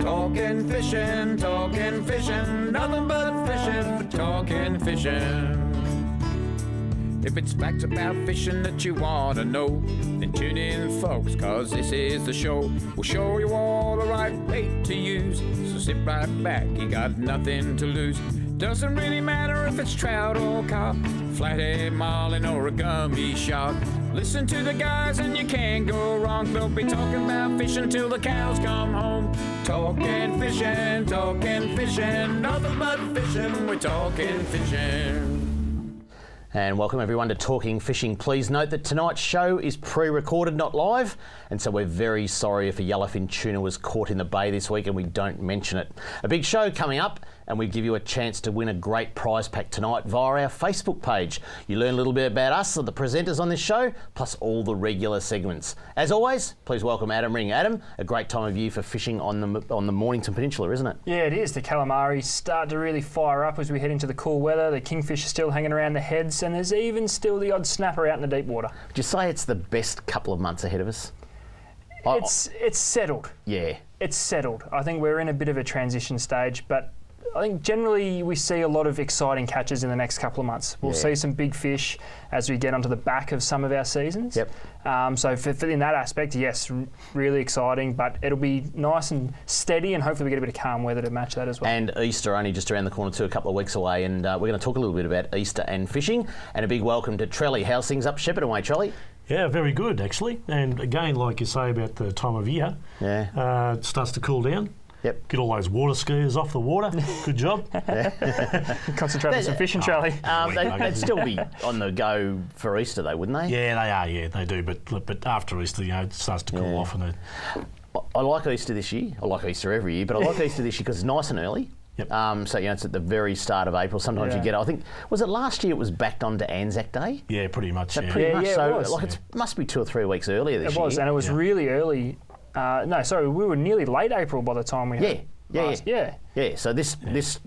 Talking fishing, nothing but fishing for talking fishing. If it's facts about fishing that you want to know, then tune in, folks, cause this is the show. We'll show you all the right bait to use, so sit right back, you got nothing to lose. Doesn't really matter if it's trout or carp, flathead, marlin or a gummy shark. Listen to the guys and you can't go wrong. They'll be talking about fishing till the cows come home. Talking fishing, nothing but fishing, we're talking fishing. And welcome everyone to Talking Fishing. Please note that tonight's show is pre-recorded, not live, and so we're very sorry if a yellowfin tuna was caught in the bay this week and we don't mention it. A big show coming up, and we give you a chance to win a great prize pack tonight via our Facebook page. You learn a little bit about us, the presenters on this show, plus all the regular segments. As always, please welcome Adam Ring. Adam, a great time of year for fishing on the Mornington Peninsula, isn't it? Yeah, it is. The calamari start to really fire up as we head into the cool weather. The kingfish are still hanging around the heads, and there's even still the odd snapper out in the deep water. Would you say it's the best couple of months ahead of us? It's settled. Yeah. It's settled. I think we're in a bit of a transition stage, but I think generally we see a lot of exciting catches in the next couple of months. We'll see some big fish as we get onto the back of some of our seasons. Yep. So for in that aspect, yes, really exciting, but it'll be nice and steady, and hopefully we get a bit of calm weather to match that as well. And Easter only just around the corner too, a couple of weeks away, and we're going to talk a little bit about Easter and fishing. And a big welcome to Trelly. How's things up Shepherd Way, Trelly? Yeah, very good actually. And again, like you say about the time of year, it starts to cool down. Yep. Get all those water skiers off the water. Good job. Concentrate on some fishing, Trelly. They'd still be on the go for Easter though, wouldn't they? Yeah, they are. Yeah, they do. But after Easter, it starts to cool off. And I like Easter this year. I like Easter every year, but I like Easter this year because it's nice and early. Yep. So it's at the very start of April. Sometimes you get. I think was it last year? It was backed onto Anzac Day. Yeah, pretty much. Pretty much. Yeah, so it was. it must be 2 or 3 weeks earlier this year. It was, and it was really early. We were nearly late April by the time we had. Yeah, so this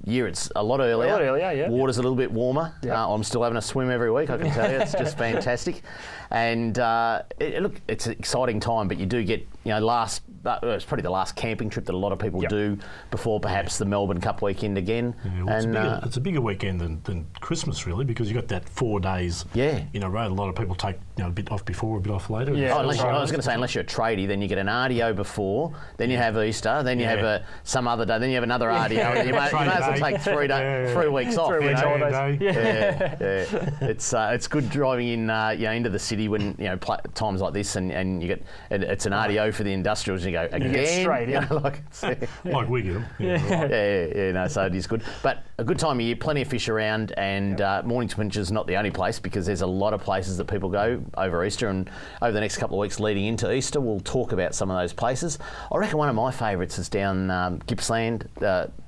year it's a lot earlier. Water's a little bit warmer. I'm still having a swim every week, I can tell you. It's just fantastic. And look, it's an exciting time, but you do get, it's probably the last camping trip that a lot of people do before perhaps the Melbourne Cup weekend again. Yeah, well, it's a bigger weekend than Christmas, really, because you've got that 4 days in a row. A lot of people take a bit off before, a bit off later. Yeah. I was going to say, unless you're a tradie, then you get an RDO before, then you have Easter, then you have some other day, then you have another RDO. You may as well take 3 weeks off. 3 weeks holidays. It's good driving in into the city when times like this, and you get it's an RDO for the industrials, and you go again. You get straight in. Like we get them. So it is good. But a good time of year, plenty of fish around, and Mornington Peninsula is not the only place, because there's a lot of places that people go over Easter, and over the next couple of weeks leading into Easter, we'll talk about some of those places. I reckon one of my favourites is down Gippsland,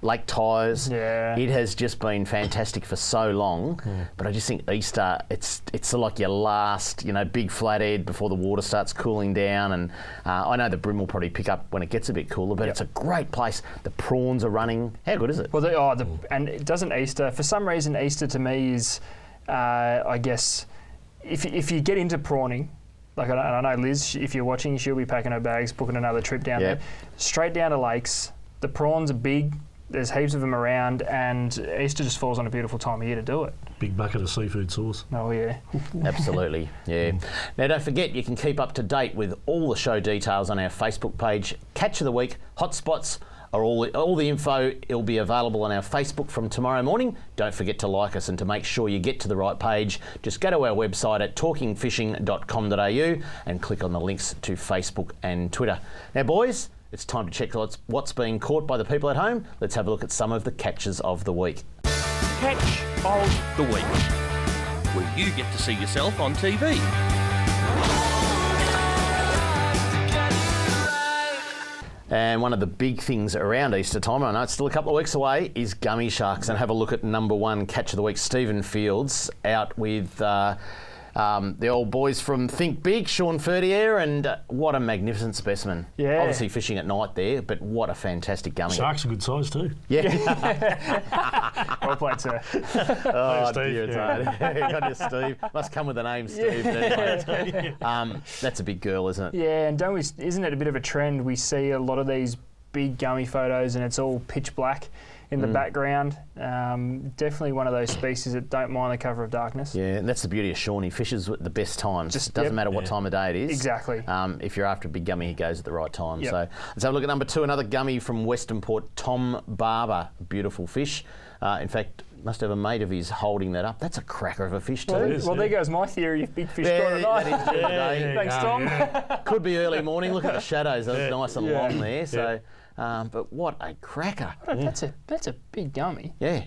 Lake Tyers. Yeah. It has just been fantastic for so long, but I just think Easter, it's sort of like your last, big flathead before the water starts cooling down, and I know the bream will probably pick up when it gets a bit cooler, but it's a great place. The prawns are running. How good is it? Well, and it doesn't Easter, for some reason Easter to me is, I guess, if you get into prawning, like I know Liz, if you're watching, she'll be packing her bags, booking another trip down there. Straight down to lakes. The prawns are big. There's heaps of them around, and Easter just falls on a beautiful time of year to do it. Big bucket of seafood sauce. Oh, yeah. Absolutely, yeah. Now, don't forget, you can keep up to date with all the show details on our Facebook page. Catch of the Week, hotspots, are all the info. It'll be available on our Facebook from tomorrow morning. Don't forget to like us, and to make sure you get to the right page, just go to our website at talkingfishing.com.au and click on the links to Facebook and Twitter. Now, boys, it's time to check what's being caught by the people at home. Let's have a look at some of the catches of the week. Catch of the Week, where you get to see yourself on TV. And one of the big things around Easter time, I know it's still a couple of weeks away, is gummy sharks. And have a look at number 1 catch of the week, Stephen Fields, out with the old boys from Think Big, Sean Ferdier, and what a magnificent specimen. Yeah. Obviously fishing at night there, but what a fantastic gummy. Sharks are good size too. Yeah. Well played, sir. Oh, Steve. dear, got you, Steve. Must come with a name, Steve. Anyway. That's a big girl, isn't it? Yeah, and isn't it a bit of a trend? We see a lot of these big gummy photos and it's all pitch black in the background. Definitely one of those species that don't mind the cover of darkness. Yeah, and that's the beauty of Shaun. He fishes at the best times. It doesn't matter what time of day it is. Exactly. If you're after a big gummy, he goes at the right time. Yep. So let's have a look at number 2, another gummy from Western Port, Tom Barber. Beautiful fish. In fact, must have a mate of his holding that up. That's a cracker of a fish too. Well, there goes my theory of big fish caught at night. Thanks, Tom. Could be early morning. Look at the shadows. They're nice and long there. So, but what a cracker. That's a big gummy. Yeah.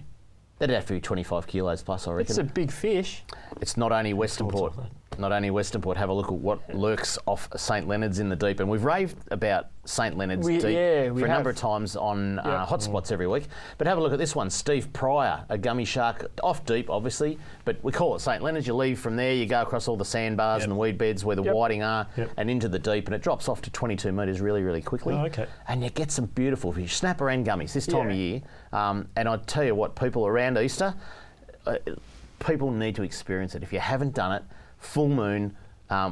That'd have to be 25 kilos plus, I reckon. It's a big fish. It's not only Western Port. Not only Western Port. Have a look at what lurks off St Leonard's in the deep. And we've raved about St Leonard's deep for a number of times on Hotspots every week. But have a look at this one. Steve Pryor, a gummy shark, off deep, obviously. But we call it St Leonard's. You leave from there, you go across all the sandbars and the weed beds where the whiting are and into the deep. And it drops off to 22 metres really, really quickly. Oh, okay. And you get some beautiful fish. Snapper and gummies this time of year. And I tell you what, people around Easter, people need to experience it. If you haven't done it, full moon,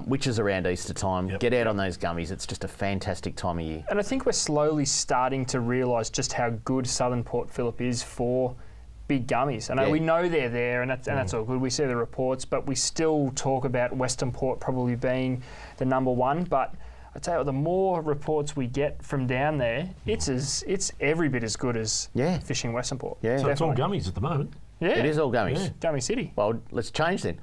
which is around Easter time, get out on those gummies. It's just a fantastic time of year. And I think we're slowly starting to realise just how good Southern Port Phillip is for big gummies. I know we know they're there, and that's all good. We see the reports, but we still talk about Western Port probably being the number one. But I tell you what, the more reports we get from down there, it's every bit as good as fishing Western Port. Yeah. So it's all gummies at the moment. Yeah. It is all gummies. Yeah. Gummy City. Well, let's change then.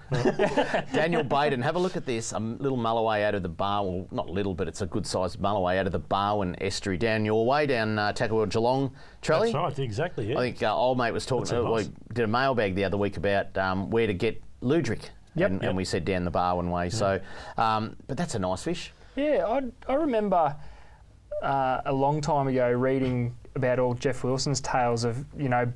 Daniel Baden, have a look at this. A little mulloway out of the Barwon, not little, but it's a good-sized mulloway out of the Barwon estuary down your way, down Tacklewood, Geelong, Trelly. That's right, exactly, I think old mate was talking, we did a mailbag the other week about where to get ludric. And we said down the Barwon way. So, but that's a nice fish. Yeah, I remember a long time ago reading about all Jeff Wilson's tales of,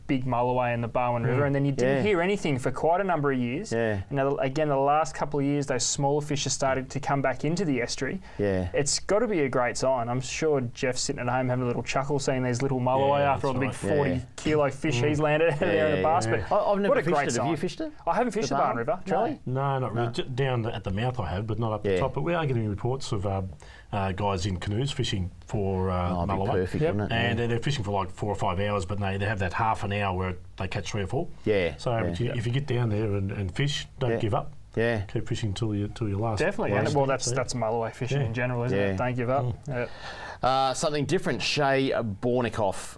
big mulloway in the Barwon River, and then you didn't hear anything for quite a number of years. Yeah. And again, the last couple of years, those smaller fish have started to come back into the estuary. Yeah. It's got to be a great sign. I'm sure Jeff's sitting at home having a little chuckle seeing these little mulloway after all the big 40-kilo fish he's landed there in the bass. But I've never what a fished great it. sign. Have you fished it? I haven't fished the Barwon River. Trelly? No, not really. Down at the mouth I have, but not up the top. But we are getting reports of guys in canoes fishing for mulloway. Perfect, wouldn't it? And they're fishing for like 4 or 5 hours, but they have that half an hour where they catch 3 or 4. Yeah. So if you get down there and fish, don't give up. Yeah. Keep fishing till you last. Definitely. And that's mulloway fishing in general, isn't it? Don't give up. Something different. Shay Bornikoff,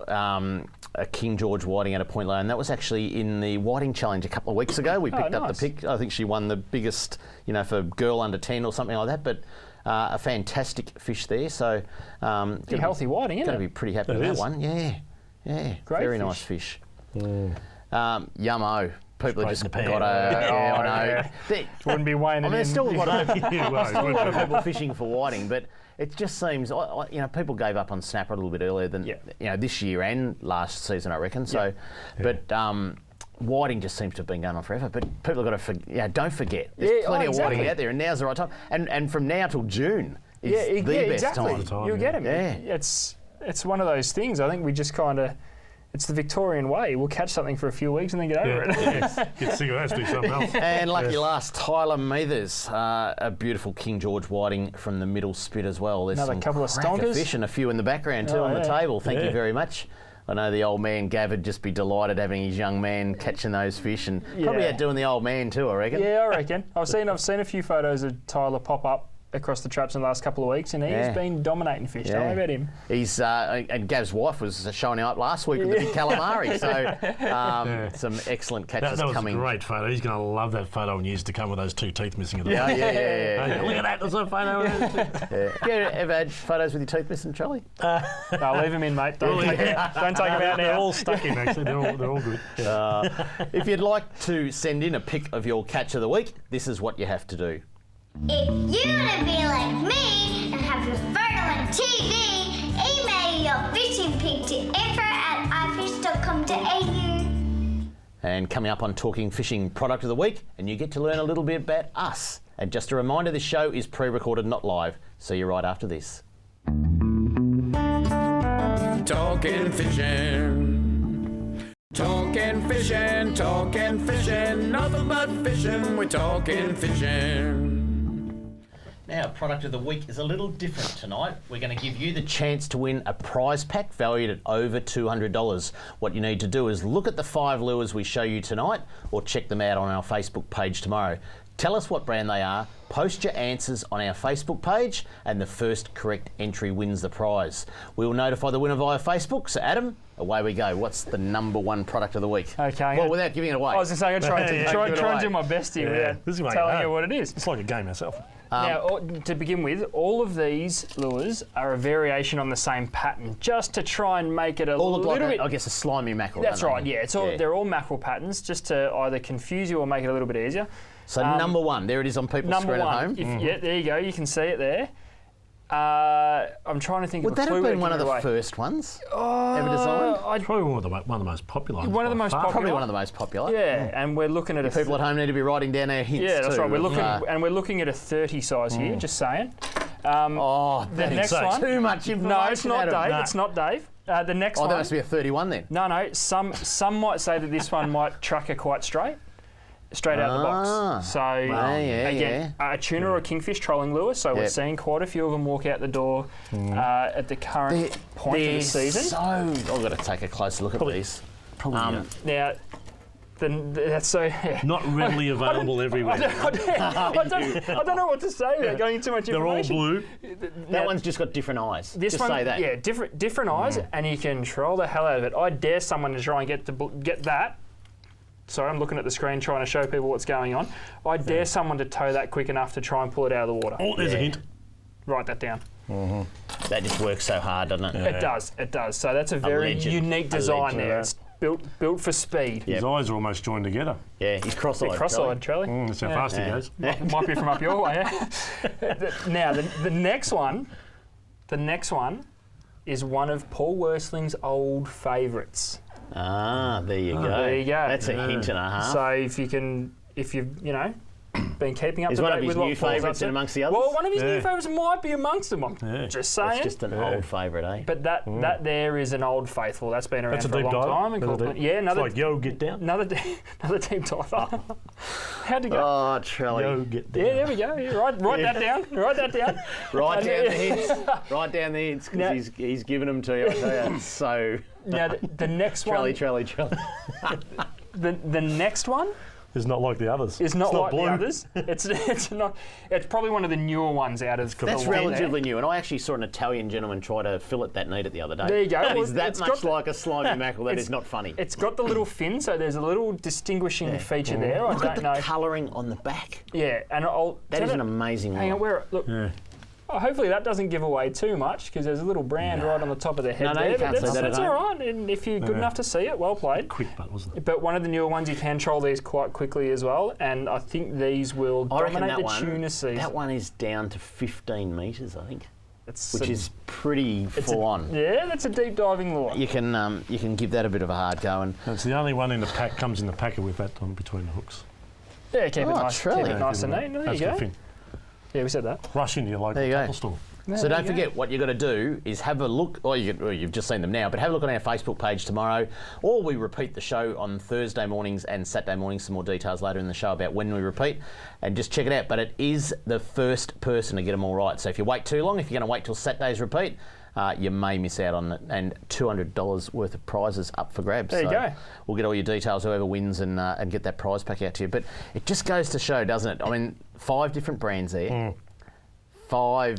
a King George whiting out of Point Lone. That was actually in the Whiting Challenge a couple of weeks ago. We picked up the pick. I think she won the biggest, for girl under 10 or something like that. But a fantastic fish there. So healthy whiting, isn't it? Going to be pretty happy with that one. Yeah. Great Very fish. nice fish. Yummo. People have just got I know. Wouldn't be weighing it in. There's still a lot of people fishing for whiting, but it just seems, people gave up on snapper a little bit earlier than this year and last season, I reckon. So, but whiting just seems to have been going on forever. But people have got to, don't forget, there's plenty of whiting out there, and now's the right time. And from now till June is the best time. You'll get them. Yeah. It's one of those things. I think we just kind of. It's the Victorian way. We'll catch something for a few weeks and then get over it. Get sick of that, do something else. And lucky last, Tyler Meathers, a beautiful King George whiting from the middle spit as well. There's another couple of stonkers. Fish and a few in the background too on the table. Thank you very much. I know the old man Gav would just be delighted having his young man catching those fish, and probably out doing the old man too, I reckon. Yeah, I reckon. I've seen a few photos of Tyler pop up across the traps in the last couple of weeks, and he's been dominating fish. Don't worry about him. He's and Gav's wife was showing up last week with the big calamari, so some excellent catches that was coming. A great photo. He's going to love that photo in years to come with those 2 teeth missing at the Yeah. Look at that, there's a photo. Have you ever had photos with your teeth missing, Trelly? No, leave them in, mate. Don't take them out now. They're all stuck in, actually. They're all good. If you'd like to send in a pic of your catch of the week, this is what you have to do. If you want to be like me and have your photo on TV, email your fishing pic to info@ifish.com.au. And coming up on Talking Fishing Product of the Week, and you get to learn a little bit about us. And just a reminder, this show is pre-recorded, not live. See you right after this. Talking fishing. Talking fishing, nothing but fishing, we're talking fishing. Our product of the week is a little different tonight. We're going to give you the chance to win a prize pack valued at over $200. What you need to do is look at the 5 lures we show you tonight or check them out on our Facebook page tomorrow. Tell us what brand they are, post your answers on our Facebook page, and the first correct entry wins the prize. We will notify the winner via Facebook. So, Adam, away we go. What's the number 1 product of the week? Okay. Well, without giving it away. I was going to say, I'm going to try and do my best here without telling you what it is. It's like a game myself. Now, to begin with, all of these lures are a variation on the same pattern, just to try and make it a little bit... I guess a slimy mackerel. That's right, yeah. They're all mackerel patterns, just to either confuse you or make it a little bit easier. So number 1, there it is on people's screen at home. Yeah, there you go. You can see it there. I'm trying to think of a clue. Would that have been one of the first ones ever designed? Probably one of the most popular ones. One of the most popular. Probably one of the most popular. Yeah, and we're looking at people at home need to be writing down our hints. Yeah, that's too. right. We're looking at a 30 size here. Just saying. The next one. Too much information. No, it's not Adam. Dave. No. It's not Dave. The next one. That must be a 31 then. No. Some might say that this one might track her quite straight out of the box. So again, a tuna or a kingfish trolling lure. So we're seeing quite a few of them walk out the door at the current point of the season. I've got to take a closer look at these. Now, that's so not readily available everywhere. I don't know what to say without going into too much information. They're all blue. That one's just got different eyes. This just one, say that. yeah, different eyes, and you can troll the hell out of it. I dare someone to try and get that. Sorry, I'm looking at the screen trying to show people what's going on. I dare someone to tow that quick enough to try and pull it out of the water. Oh, there's a hint. Write that down. That just works so hard, doesn't it? Yeah. It does. So that's a very unique design there. It's built for speed. His eyes are almost joined together. Yeah, he's cross-eyed. Cross-eyed, Trelly. That's how fast he goes. Might be from up your way. Now, the next one is one of Paul Worsling's old favourites. There you go. There you go. That's a hint and a half. So if you've been keeping up to date with what new favourites in amongst the others? Well, one of his new favourites might be amongst them. I'm just saying. It's just an old favourite, eh? But that there is an old faithful. That's been around for a long time. It's like Yo, get down. Another deep diver. How'd it go? Oh, Trelly. Yo, get down. Yeah, there we go. Write that down. Write that down. Write down the hints. Write down the hints because he's given them to you. I tell you. So. Now the next one. Trelly. The next one. Is not like the others. It's not like blue. the others. It's not. It's probably one of the newer ones out of. That's relatively new, and I actually saw an Italian gentleman try to fillet that neat at the other day. There you go. That is that much like a slimy mackerel. That is not funny. It's got the little fin, so there's a little distinguishing feature there. Look at the colouring on the back. Yeah, and that is an amazing. Hang on, look. Yeah. Hopefully that doesn't give away too much because there's a little brand right on the top of the head there. That's all right. And if you're good enough to see it, well played. Quick butt, wasn't it? But one of the newer ones, you can troll these quite quickly as well. And I think these will dominate the tuna season. That one is down to 15 metres, I think. Which is pretty full on. Yeah, that's a deep diving lure. You can give that a bit of a hard go. And it's the only one in the pack, comes in the packet with that on between the hooks. Yeah, keep it nice and neat. There you go. Yeah, we said that. Rush into your local tackle store. So don't forget, what you've got to do is have a look, or you've just seen them now, but have a look on our Facebook page tomorrow, or we repeat the show on Thursday mornings and Saturday mornings, some more details later in the show about when we repeat, and just check it out. But it is the first person to get them all right. So if you wait too long, if you're going to wait till Saturday's repeat, you may miss out on it, and $200 worth of prizes up for grabs. There you go. We'll get all your details, whoever wins, and get that prize pack out to you. But it just goes to show, doesn't it? I mean, 5 different brands there, 5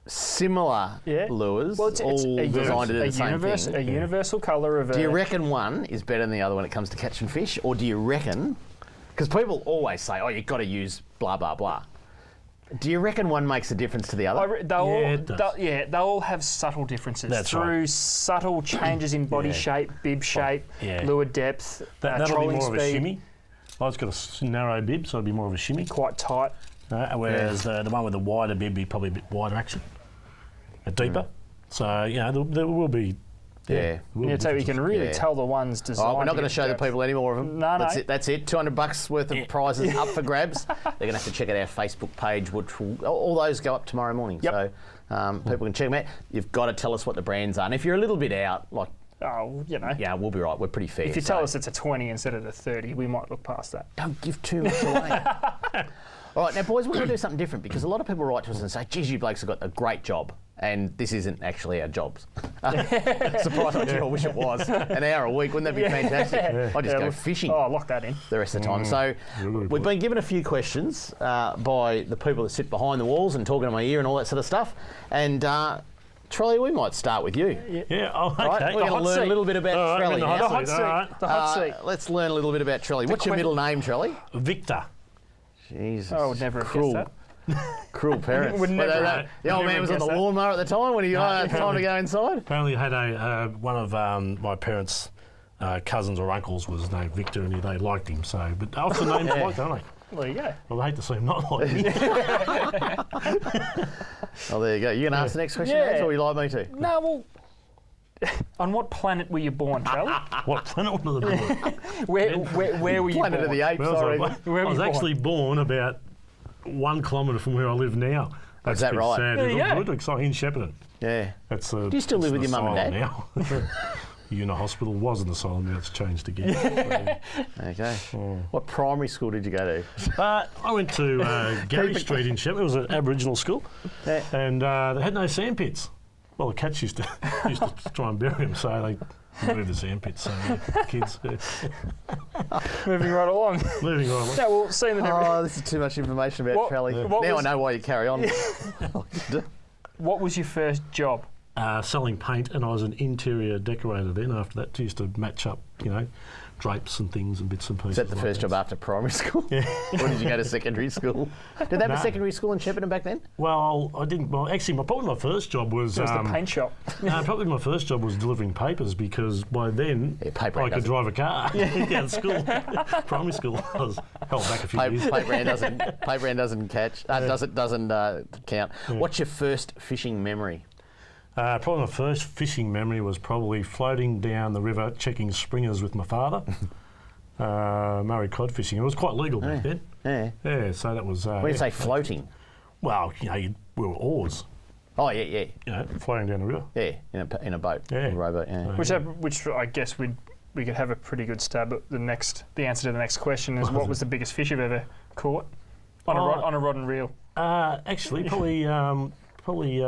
similar lures, all designed to do the same thing. A universal colour of. Do you reckon one is better than the other when it comes to catching fish, or do you reckon? Because people always say, "Oh, you've got to use blah blah blah." Do you reckon one makes a difference to the other? They'll all have subtle differences through subtle changes in body shape, bib shape, lure depth, that'll be more speed. of a shimmy. Mine's got a narrow bib, so it'll be more of a shimmy. Quite tight. Whereas the one with the wider bib be probably a bit wider action, deeper. So there will be. So you can really tell the ones designed. We're not going to show the people any more of them. No. That's it. $200 worth of prizes up for grabs. They're going to have to check out our Facebook page, which will, all those go up tomorrow morning. Yep. So people can check them out. You've got to tell us what the brands are. And if you're a little bit out, yeah, we'll be right. We're pretty fair. If you tell us it's a 20 instead of a 30, we might look past that. Don't give too much away. All right, now, boys, we're going to do something different because a lot of people write to us and say, geez, you blokes have got a great job. And this isn't actually our jobs. Surprise, I wish it was. An hour a week, wouldn't that be fantastic? I just go fishing. Oh, lock that in. The rest of the time. So we've been given a few questions by the people that sit behind the walls and talking to my ear and all that sort of stuff. And Trelly, we might start with you. Yeah, oh, okay. Right? We're going to learn a little bit about Trelly now. The hot seat. Let's learn a little bit about Trelly. What's your middle name, Trelly? Victor. Jesus. I would never have guessed that. Cruel parents. The old man was on the lawnmower at the time when he had time to go inside. Apparently had one of my parents' cousins or uncles was named Victor, and they liked him. So, but often names like, don't they? There you go. Well, I hate to see him not like me. Oh, there you go. You going to ask the next question, Ads, or would you like me to? No, well, on what planet were you born, Trelly? What planet were they born? Where were you born? Planet of the Apes, Well, sorry. I was actually born about 1 kilometre from where I live now. Is that right? Sad. There you go. Good. So in Shepparton. Yeah. That's Do you still live with your mum and dad? Now. Unit Hospital was an asylum, now it's changed again. Okay. What primary school did you go to? I went to Gary Street in Shepparton. It was an Aboriginal school, and they had no sandpits. Well, the cats used to try and bury them, so they moved the sandpits. So kids. Moving right along. Moving right along. No, well, seeing that Oh, this is too much information about Trelly. Now I know why you carry on. What was your first job? Selling paint, and I was an interior decorator then. After that, used to match up, drapes and things and bits and pieces. Is that the like first job after primary school? Yeah. Or did you go to secondary school? Did they have a secondary school in Shepparton back then? Well, I didn't. Well, actually, probably my first job was... It was the paint shop. Probably my first job was delivering papers, because by then I could drive a car down to school. Primary school. I was held back a few years. Paper round doesn't catch. Doesn't count. Yeah. What's your first fishing memory? Probably my first fishing memory was probably floating down the river checking springers with my father. Murray cod fishing. It was quite legal back then. Yeah. Yeah, so that was... When you say floating? Well, we were oars. Oh, yeah. Floating down the river. Yeah, in a boat. Yeah. A rowboat, yeah. Which I guess we could have a pretty good stab at. The answer to the next question is, what was the biggest fish you've ever caught? On a rod and reel? Actually, probably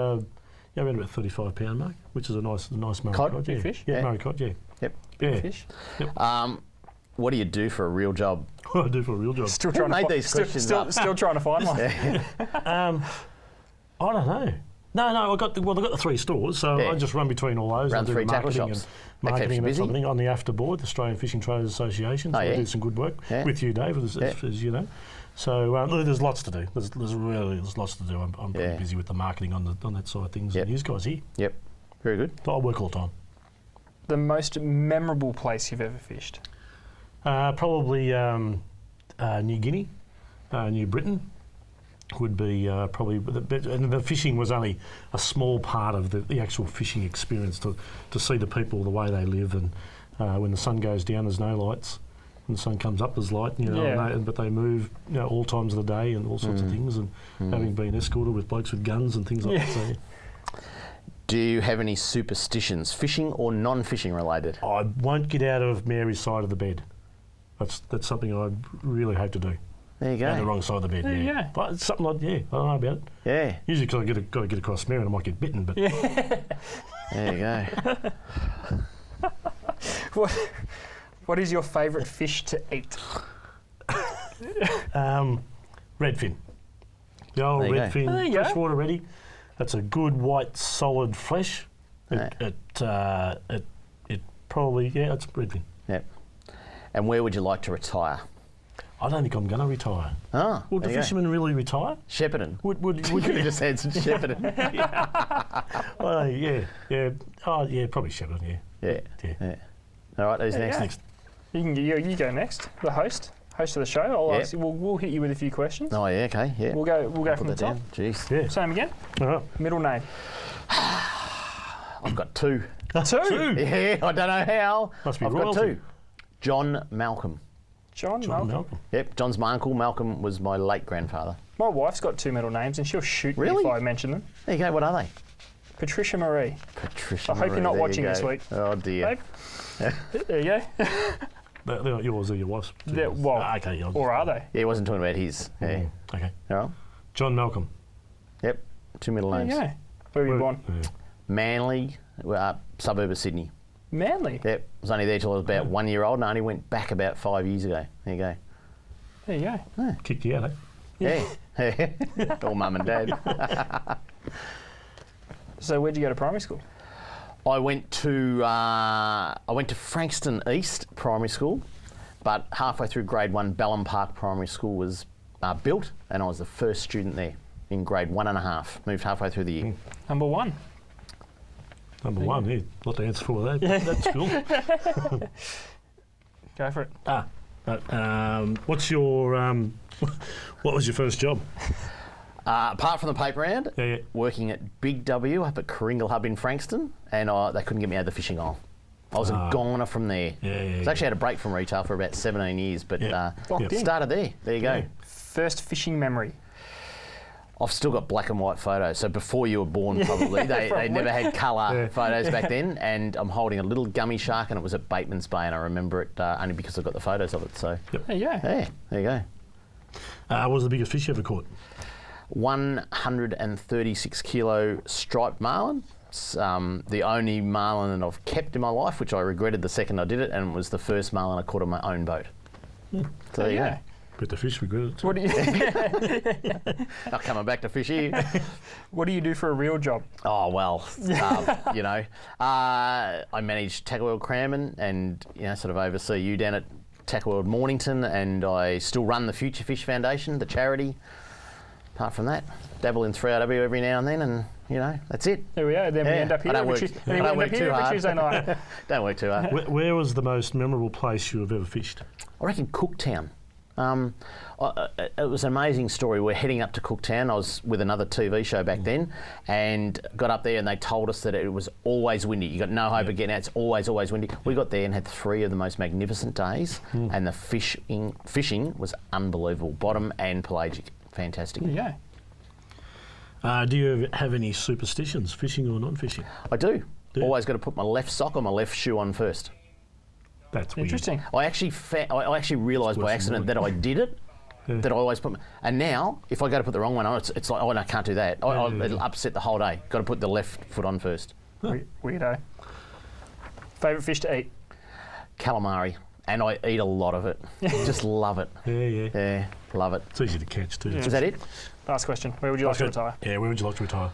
around about 35 pound mark, which is a nice Murray cod. Big fish? Yeah, Murray cod, yeah. Yep. Big fish. Yep. What do you do for a real job? What do I do for a real job? Still trying to trying to find one. I don't know. No, I got the 3 stores, so I just run between all those. Run 3 tackle shops. Marketing and that sort of thing on the AFTA board, the Australian Fishing Traders Association. So I do some good work with you, Dave, as you know. So there's lots to do. There's lots to do. I'm pretty busy with the marketing on that side of things. And you guys here. Yep. Very good. I work all the time. The most memorable place you've ever fished? Probably New Guinea, New Britain would be probably and the fishing was only a small part of the actual fishing experience, to see the people, the way they live, and when the sun goes down there's no lights. When the sun comes up, there's light, but they move all times of the day and all sorts of things, and having been escorted with blokes with guns and things like that. So, do you have any superstitions, fishing or non-fishing related? I won't get out of Mary's side of the bed. That's something I really hate to do. There you go. On the wrong side of the bed, yeah. But it's something like, I don't know about it. Yeah. Usually because I've got to get across Mary and I might get bitten, but... There you go. What is your favourite fish to eat? Redfin. The old redfin, freshwater ready. That's a good white solid flesh. It probably, it's redfin. Yep. And where would you like to retire? I don't think I'm going to retire. Oh, would the fishermen really retire? Shepparton. Would you could have just answered Shepparton? Well, yeah. Oh, yeah, probably Shepparton, yeah. All right, who's next? You go next. The host of the show. I'll ask you, we'll hit you with a few questions. Oh yeah, okay, yeah. We'll go from the top. Jeez. Yeah. Same again. Middle name. I've got 2. 2? Yeah, I don't know how. Must be I've royalty. got 2. John Malcolm. John Malcolm. Yep, John's my uncle. Malcolm was my late grandfather. My wife's got 2 middle names, and she'll shoot me if I mention them. There you go. What are they? Patricia Marie. Patricia I hope you're not watching this week. Oh dear. Babe. There you go. They're not yours or your wife's? Okay. Or are they? Yeah, he wasn't talking about his. Yeah. Okay. All right. John Malcolm. Yep. 2 middle names. Yeah. Where were you born? Yeah. Manly, suburb of Sydney. Manly. Yep. I was only there till I was about 1 year old, and I only went back about 5 years ago. There you go. There you go. Kicked you out, eh? Yeah. Or mum and dad. So where'd you go to primary school? I went to Frankston East Primary School, but halfway through grade 1, Ballum Park Primary School was built, and I was the first student there in grade 1.5. Moved halfway through the year. Number 1. Number 1, yeah. Lot to answer for that. That's cool. Go for it. What's your what was your first job? Apart from the paper round, Yeah. working at Big W up at Coringal Hub in Frankston, and they couldn't get me out of the fishing aisle. I was a goner from there. Yeah. I was actually had a break from retail for about 17 years, but Locked in. started there. There you go. First fishing memory. I've still got black and white photos. So before you were born, probably. They never had colour photos back then. And I'm holding a little gummy shark, and it was at Bateman's Bay, and I remember it only because I've got the photos of it. So There you go. yeah, there you go. What was the biggest fish you ever caught? 136 kilo striped marlin. It's the only marlin that I've kept in my life, which I regretted the second I did it, and it was the first marlin I caught on my own boat. So there you go. But the fish regretted it too. What do you Not coming back to fish here. What do you do for a real job? Oh, well, you know, I manage Tackle World Cranbourne and, you know, sort of oversee you down at Tackle World Mornington, and I still run the Future Fish Foundation, the charity. Apart from that, dabble in 3RW every now and then, and, you know, that's it. There we are. Then we end up here. I don't work too hard. Tuesday night. Don't work too hard. Where was the most memorable place you have ever fished? I reckon Cooktown. It was an amazing story. We're heading up to Cooktown. I was with another TV show back then, and got up there and they told us that it was always windy. You got no hope of getting out. It's always windy. We got there and had 3 of the most magnificent days, and the fishing was unbelievable. Bottom and pelagic, fantastic. There you go. Do you have any superstitions, fishing or non-fishing? I do. you? Always got to put my left sock or my left shoe on first. That's weird. Interesting. I actually realised by accident that I did it. Yeah. That I always put, and now if I go to put the wrong one on, it's like, oh no, I can't do that. It'll upset the whole day. Got to put the left foot on first. Weirdo. Favourite fish to eat? Calamari, and I eat a lot of it. Just love it. Yeah, love it. It's easy to catch too. Is that it? Last question. Where would you like to retire? Yeah, where would you like to retire?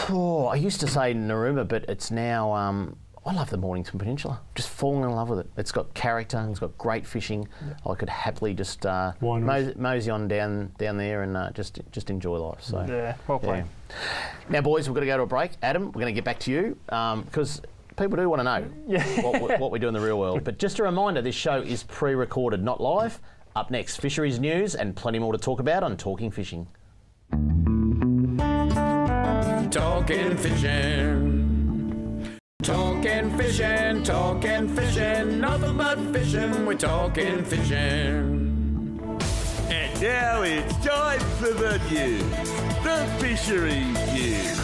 Oh, I used to say Narooma, but it's now. I love the Mornington Peninsula. Just falling in love with it. It's got character. It's got great fishing. I could happily just mosey on down there and just enjoy life. So Yeah, well played. yeah. Now, boys, we've got to go to a break. Adam, we're going to get back to you because people do want to know what we do in the real world. But just a reminder, this show is pre-recorded, not live. Up next, fisheries news and plenty more to talk about on Talking Fishing. Talking fishing. Talking fishing, nothing but fishing, we're talking fishing. And now it's time for the news, the fisheries news.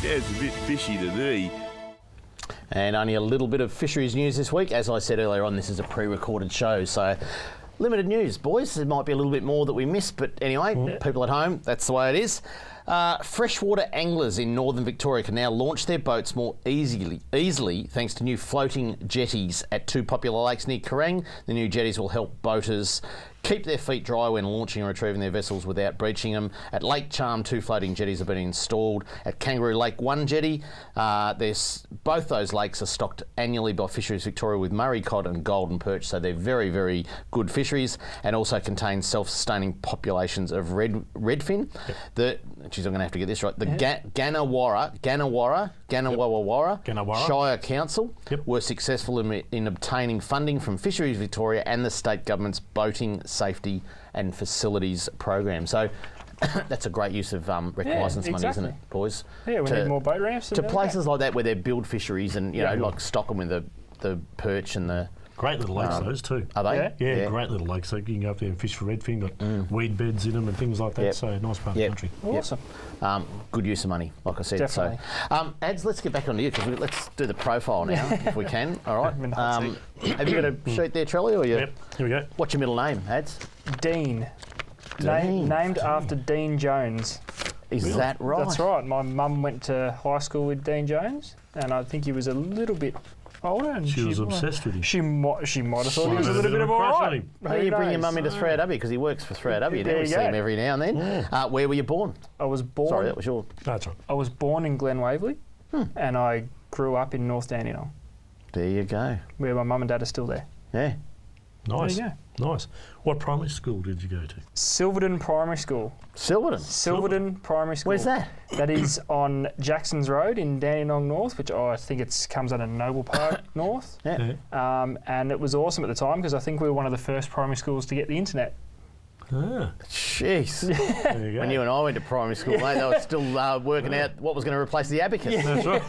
Sounds a bit fishy to me. And only a little bit of fisheries news this week. As I said earlier on, this is a pre-recorded show, so limited news, boys. There might be a little bit more that we missed, but anyway, people at home, that's the way it is. Freshwater anglers in northern Victoria can now launch their boats more easily thanks to new floating jetties at 2 popular lakes near Kerrang. The new jetties will help boaters keep their feet dry when launching and retrieving their vessels without breaching them. At Lake Charm, 2 floating jetties have been installed. At Kangaroo Lake, 1 jetty. Both those lakes are stocked annually by Fisheries Victoria with Murray cod and golden perch, so they're very, very good fisheries, and also contain self-sustaining populations of redfin. Geez, I'm going to have to get this right. The Ganawara Shire Council were successful in obtaining funding from Fisheries Victoria and the state government's boating safety and facilities program. So that's a great use of rec licence money, isn't it, boys? Yeah, we need more boat ramps. To places like that where they build fisheries and, you know, like stock them with the perch and the Great little lakes, those too. Are they? Yeah. Yeah, great little lakes. So you can go up there and fish for redfin. Got weed beds in them and things like that. Yep. So nice part of the Yep. country. Awesome. Good use of money, like I said. Definitely. So, Ads, let's get back on to you because let's do the profile now, if we can. All right. I'm in the hot Have you got a sheet there, Trelly, or you? Yep, here we go. What's your middle name, Ads? Dean. Dean. Named after Dean Jones. Is that right? That's right. My mum went to high school with Dean Jones, and I think he was a little bit older. And She was obsessed with him. She might have thought he was a little bit of a crush on right. him. How do you bring your mum into 3AW? Because he works for 3AW. There We you see go. him every now and then. Where were you born? I was born. Sorry, that was your... That's right. I was born in Glen Waverley, and I grew up in North Dandenong, There you go. where my mum and dad are still there. Yeah. Nice. There you Nice. What primary school did you go to? Silverton Primary School. Silverton. Silverton Primary School. Where's that? That is on Jackson's Road in Dandenong North, which I think comes under Noble Park North. Yeah. And it was awesome at the time because I think we were one of the first primary schools to get the internet. Ah, Jeez. there you go. When you and I went to primary school, mate, they were still working out what was going to replace the abacus. That's right.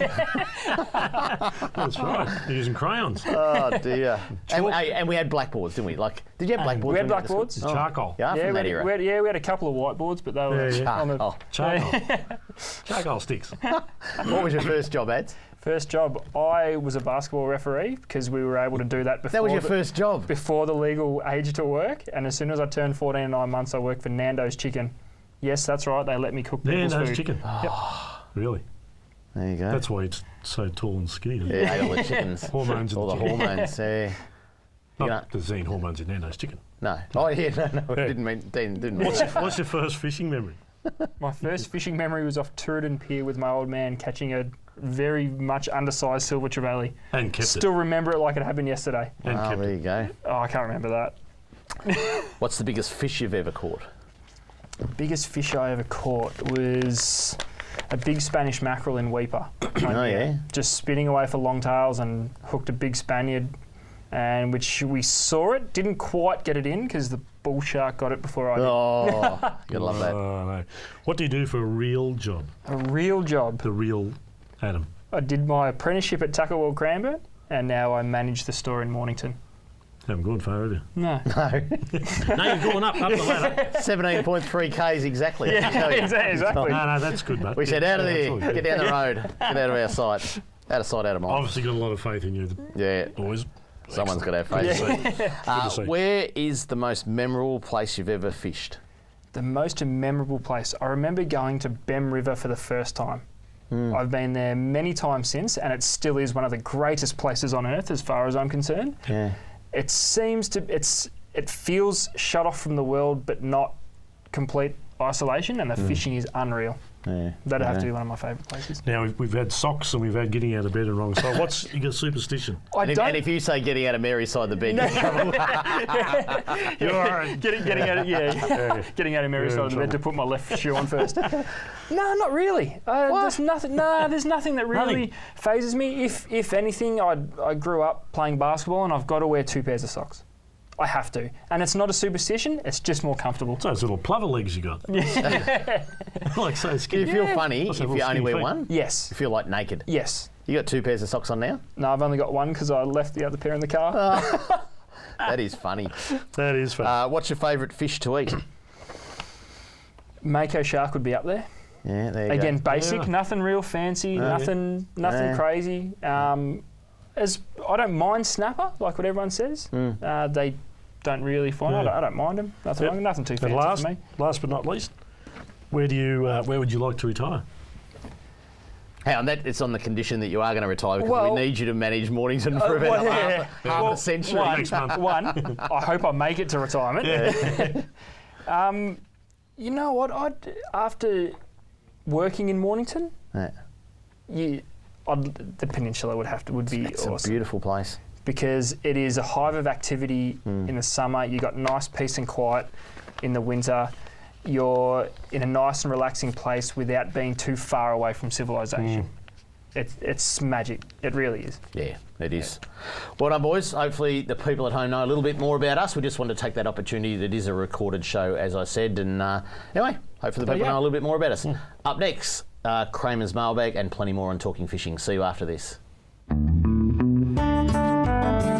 That's right. You're using crayons. Oh, dear. And we had blackboards, didn't we? Like, did you have blackboards? We had when you went to school? blackboards. Charcoal. Yeah, from that era. we had a couple of whiteboards, but they were Yeah. on the Charcoal. Charcoal sticks. What was your first job, Ads? first job. I was a basketball referee because we were able to do that before. That was your first job? Before the legal age to work, and as soon as I turned 14 and 9 months, I worked for Nando's Chicken. Yes, that's right. They let me cook people's Nando's food. chicken. Yep. Really? There you go. That's why it's so tall and skinny. Doesn't it? Yeah, ate all the chickens. Hormones in All the the chicken. hormones, yeah. Not there's any hormones in Nando's chicken. No. Oh, yeah, no, didn't mean that. What's your first fishing memory? My first fishing memory was off Tooradin Pier with my old man catching a very much undersized silver trevally. And kept Still remember it like it happened yesterday. it. And Oh, kept there it. you go. Oh, I can't remember that. What's the biggest fish you've ever caught? The biggest fish I ever caught was a big Spanish mackerel in Weeper. Oh, yeah? Just spinning away for long tails and hooked a big Spaniard, and which we saw it, didn't quite get it in because the bull shark got it before I did. Oh, you'll love that. Oh, no. What do you do for a real job? A real job. The real Adam. I did my apprenticeship at Tucker World Cranbourne, and now I manage the store in Mornington. Haven't gone far, have you? No. No. No, you've gone up the ladder. 17.3 Ks exactly. I can tell you. exactly. No, that's good, mate. We said out of there, Absolutely. get down the road, get out of our sight. Out of sight, out of mind. Obviously got a lot of faith in you, Yeah, boys. someone's got to have faith. Good to see. Where is the most memorable place you've ever fished? The most memorable place. I remember going to Bem River for the first time. I've been there many times since, and it still is one of the greatest places on earth as far as I'm concerned. Yeah. It seems to, it feels shut off from the world, but not complete isolation, and the fishing is unreal. Yeah. That'd have to be Yeah. one of my favourite places. Now, we've had socks and we've had getting out of bed and wrong side. What's your superstition? I And if, don't. and if you say getting out of Mary's side of the bed, you're in trouble. You're all right. getting out of getting out of Mary's You're in side of the bed to trouble. put my left shoe on first. No, not really. There's nothing. No, there's nothing that really phases me. If anything, I grew up playing basketball, and I've got to wear 2 pairs of socks. I have to, and it's not a superstition. It's just more comfortable. It's those little plover legs you got. Like so Do you skinny. feel funny Plus if have you little only skinny wear feet. one? Yes. You feel like naked. Yes. You got 2 pairs of socks on now? No, I've only got one because I left the other pair in the car. That is funny. That is fun. What's your favourite fish to eat? Mako shark would be up there. Yeah, there you Again, go. basic, Yeah. nothing real fancy, No. nothing Yeah. crazy. As I don't mind snapper, like what everyone says. They don't really find it. Yeah. I don't mind them. Nothing Yep. wrong, nothing too And fancy for me. last but not least, where would you like to retire? Hang on, it's on the condition that you are going to retire because Well- we need you to manage Mornington for about half a century. Next month. One, I hope I make it to retirement. You know what? After working in Mornington, Yeah. the peninsula would be It's awesome. a beautiful place. Because it is a hive of activity in the summer. You got nice peace and quiet in the winter. You're in a nice and relaxing place without being too far away from civilization. It's magic. It really is. Yeah, it is. Well done, boys. Hopefully the people at home know a little bit more about us. We just want to take that opportunity. That is a recorded show, as I said. And anyway, hopefully the people know a little bit more about us. Up next, Kramer's Mailbag and plenty more on Talking Fishing. See you after this.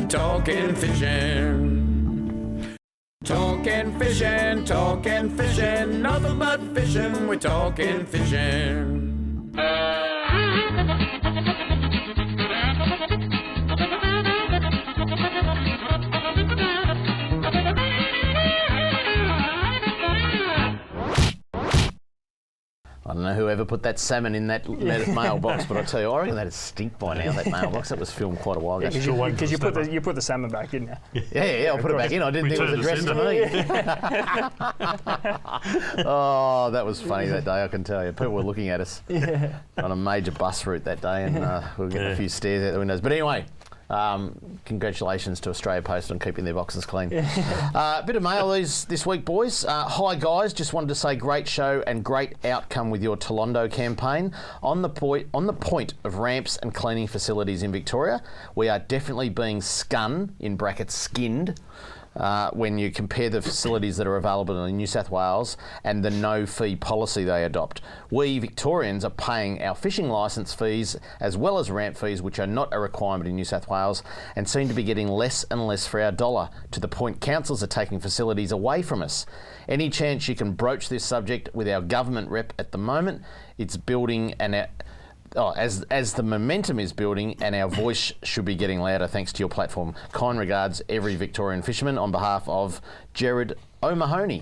Talking talking fishing. Talking fishing, nothing but fishing, we're talking fishing. I don't know whoever put that salmon in that mailbox, but I tell you, I reckon that'd stink by now, that mailbox. That was filmed quite a while ago. Because you put the salmon back, didn't you? Yeah, I'll put it back in. I didn't think it was addressed to me. Oh, that was funny that day, I can tell you. People were looking at us on a major bus route that day, and we were getting a few stares out the windows. But anyway, congratulations to Australia Post on keeping their boxes clean. Bit of mail this week, boys. Hi guys, just wanted to say great show and great outcome with your Tolondo campaign. On the point of ramps and cleaning facilities in Victoria, we are definitely being skinned when you compare the facilities that are available in New South Wales and the no-fee policy they adopt. We Victorians are paying our fishing licence fees as well as ramp fees, which are not a requirement in New South Wales, and seem to be getting less and less for our dollar, to the point councils are taking facilities away from us. Any chance you can broach this subject with our government rep at the moment? It's building and... as the momentum is building and our voice should be getting louder thanks to your platform. Kind regards, every Victorian fisherman, on behalf of Jared O'Mahony.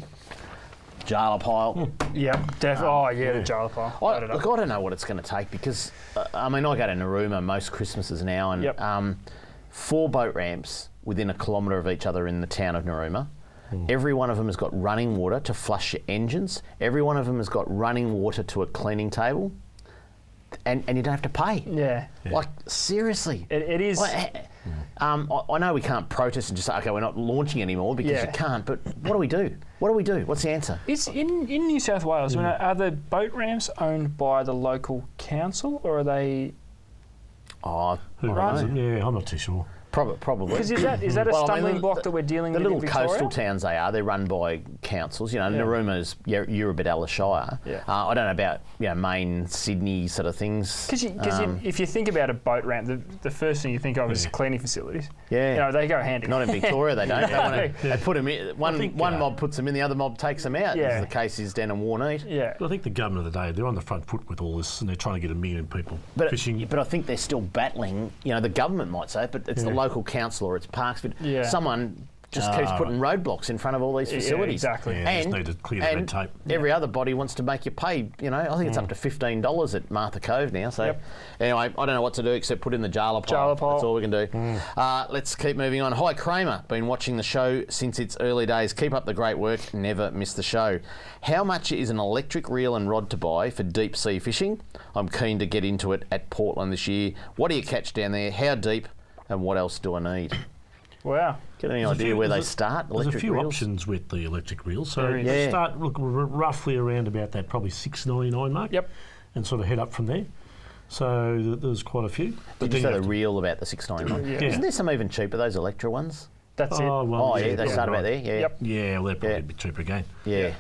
Jarla pile. Yep, definitely. The jarla pile. I don't know what it's going to take because, I go to Narooma most Christmases now, and 4 boat ramps within a kilometre of each other in the town of Narooma. Every one of them has got running water to flush your engines. Every one of them has got running water to a cleaning table. And you don't have to pay. Yeah. Like, seriously. It is. Like, I know we can't protest and just say, OK, we're not launching anymore, because you can't, but what do we do? What do we do? What's the answer? It's in New South Wales, are the boat ramps owned by the local council, or are they... Who runs it? Yeah, I'm not too sure. Probably. Because is that a stumbling block that we're dealing with in Victoria? The little coastal towns they're run by councils. Narooma's Eurobit Shire. I don't know about Maine, Sydney sort of things. Because if you think about a boat ramp, the first thing you think of is cleaning facilities. Yeah. They go handy. Not in Victoria, they don't. They put them in. One mob puts them in, the other mob takes them out. As the case is down in Warneat. Yeah. But I think the government of the day, they're on the front foot with all this, and they're trying to get 1 million people fishing. But I think they're still battling. The government might say it, but it's the local council or it's parks. Someone just keeps putting roadblocks in front of all these facilities. Exactly. And, just need to clear the red tape. Every other body wants to make you pay. I think it's up to $15 at Martha Cove now. So anyway, I don't know what to do except put in the jarla pile. That's all we can do. Let's keep moving on. Hi Kramer, been watching the show since its early days. Keep up the great work. Never miss the show. How much is an electric reel and rod to buy for deep sea fishing? I'm keen to get into it at Portland this year. What do you catch down there? How deep? And what else do I need? Wow. Get any idea where they start? There's a few options with the electric reel. So you start roughly around about that probably $6.99 mark. Yep. And sort of head up from there. So there's quite a few. Did you say the reel about the $6.99? Isn't there some even cheaper, those Electra ones? That's it. Well, they start about there. Yeah. Yep. Yeah, well, they're probably a bit cheaper again. Yeah.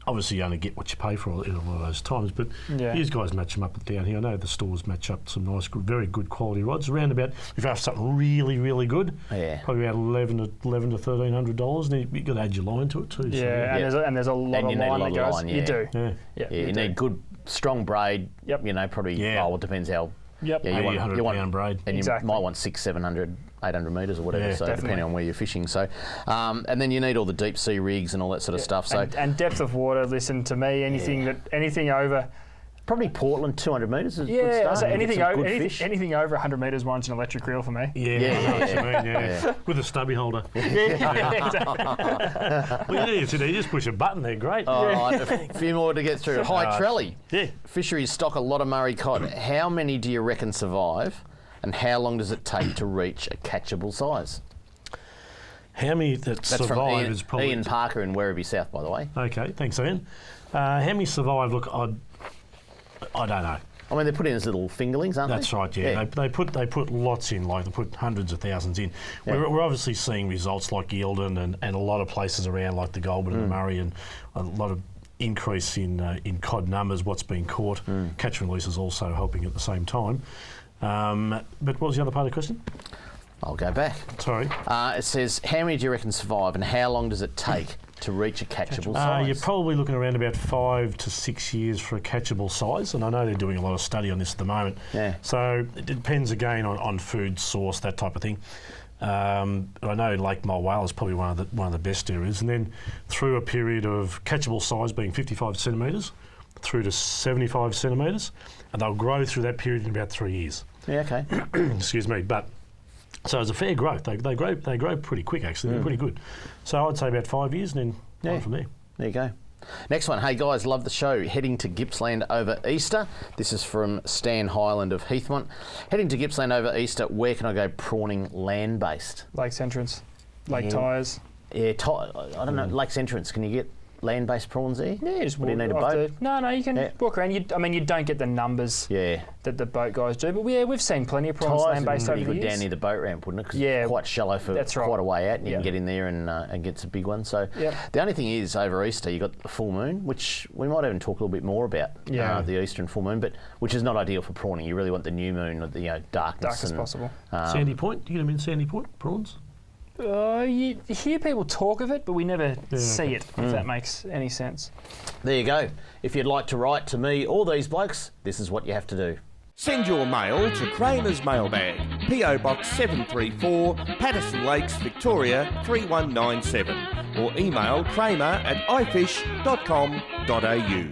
Obviously, you only get what you pay for in a lot of those times, but these guys match them up down here. I know the stores match up some nice, very good quality rods. Around about, if you have something really, really good, probably about $1,100 to $1,300. And you've got to add your line to it too. Yeah, so, and there's a lot of line that goes. Line, You do. Yeah. You need good, strong braid. Yep. Probably. Oh, it depends how. Yep. Yeah, you want pound braid. And you might want 600, 700, 800 metres or whatever, so definitely. depending on where you're fishing. So, and then you need all the deep sea rigs and all that sort of stuff. So and depth of water. Listen to me. Anything over. Probably Portland 200 metres is a good Yeah, start. so anything over 100 metres warrants an electric reel for me. Yeah. With a stubby holder. Exactly. Well, you just push a button, they're great. A few more to get through. Hi, Trelly. Yeah. Fisheries stock a lot of Murray cod. How many do you reckon survive, and how long does it take to reach a catchable size? How many that survive from is probably... Ian Parker in Werribee South, by the way. Okay, thanks, Ian. How many survive? Look, I don't know. I mean, they put in as little fingerlings, aren't they? That's right, yeah. They put lots in, like they put hundreds of thousands in. Yeah. We're obviously seeing results like Eildon and a lot of places around like the Goulburn and the Murray, and a lot of increase in cod numbers, what's being caught. Catch and release is also helping at the same time. But what was the other part of the question? I'll go back. Sorry. It says, how many do you reckon survive and how long does it take to reach a catchable size? You're probably looking around about 5 to 6 years for a catchable size, and I know they're doing a lot of study on this at the moment. Yeah. So it depends again on food source, that type of thing. I know Lake Mulwale is probably one of the best areas, and then through a period of catchable size being 55 centimetres through to 75 centimetres, and they'll grow through that period in about 3 years. Yeah, okay. Excuse me, but so it's a fair growth. They grow pretty quick actually. They're pretty good. So I'd say about 5 years, and then on from there. There you go. Next one. Hey guys, love the show. Heading to Gippsland over Easter. This is from Stan Highland of Heathmont. Heading to Gippsland over Easter. Where can I go prawning land-based? Lake's Entrance, Lake Tyres. Yeah, I don't know. Lake's Entrance. Can you get land-based prawns there? Yeah, just do you need a walk boat? No, you can walk around. You don't get the numbers that the boat guys do, but we've seen plenty of prawns land-based over the years. Good down near the boat ramp, wouldn't it? Because Yeah, it's quite shallow for quite a way out, and you can get in there and get some big ones. So the only thing is, over Easter, you got the full moon, which we might even talk a little bit more about. The Easter and full moon, but which is not ideal for prawning. You really want the new moon or the darkness. Dark as possible. Sandy Point. Do you get them in Sandy Point prawns? You hear people talk of it, but we never see it, if that makes any sense. There you go. If you'd like to write to me or these blokes, this is what you have to do. Send your mail to Kramer's Mailbag, PO Box 734, Patterson Lakes, Victoria 3197, or email kramer@ifish.com.au.